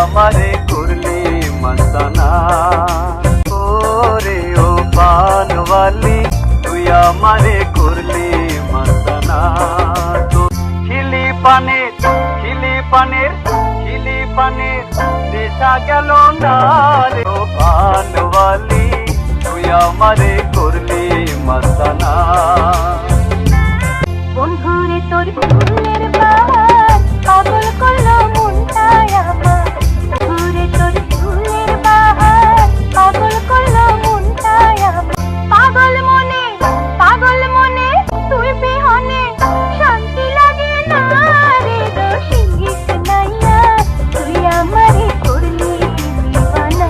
আমারে করলি মস্তানা। ওরে ও পানওয়ালি তুই আমারে করলি মস্তানা। তো খিলি পানের নেশা গেল না রে ও পানওয়ালি তুই আমারে করলি মস্তানা। বন্ধুরে তোর ফুলের বাহার পাগল করলো মনটায় আমার। বন্ধুরে তোর ফুলের বাহার পাগল করলো মনটায় আমার। পাগল মনে তুই বিহনে শান্তি লাগে না রে। দোষিস নাইয়া তুই আমারে করলি দিওয়ানা।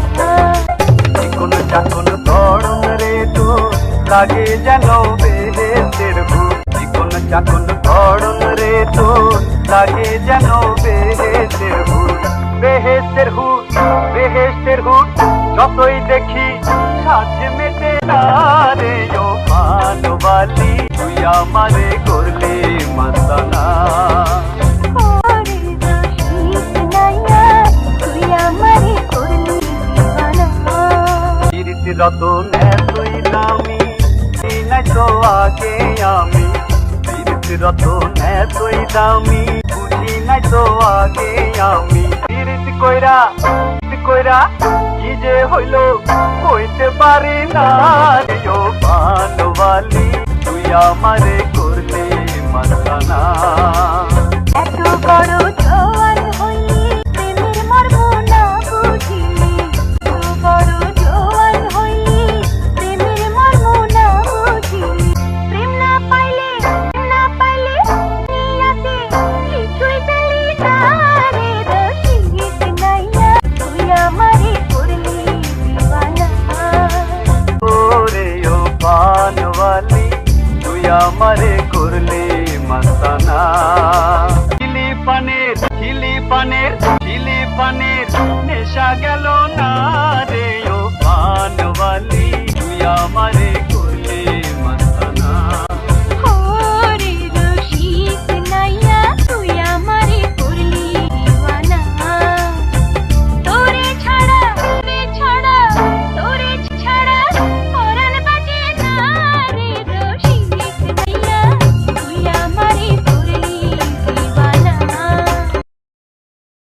চিকন চাকন গড়ন রে তো লাগে যেন বেহেশতের ভূত। চিকন চাকন গড়ন রে তো লাগে যেন বেহেশতের ভূত। বেহেশতের হুট যতই দেখি সাথে মেটে না রে ও পানওয়ালি তুই আমারে করলি মস্তানা। ওরে দোষিস নাইয়া তুই আমারে করলি দিওয়ানা। কীর্তি রতন এতই দামি নাই তো আগে আমি। কীর্তি রতন এতই দামি বুঝি নাই তো আগে আমি। কীর্তি কইরা কি যে হইল কইতে পারি না রে ও পানওয়ালি তুই আমারে করলি মস্তানা। এত বড় জওয়ান হইলি প্রেমের মর্ম না বুঝিলি। এত বড় জওয়ান হইলি প্রেমের মর্ম না বুঝিলি। প্রেম না পাইলে নিয়াতে কিছুই পেলি না রে। দোষিস নাইয়া তুই আমারে করলি দিওয়ানা। ওরে ও পানওয়ালি তুই আমারে করলি মস্তানা। খিলি পানের নেশা গেল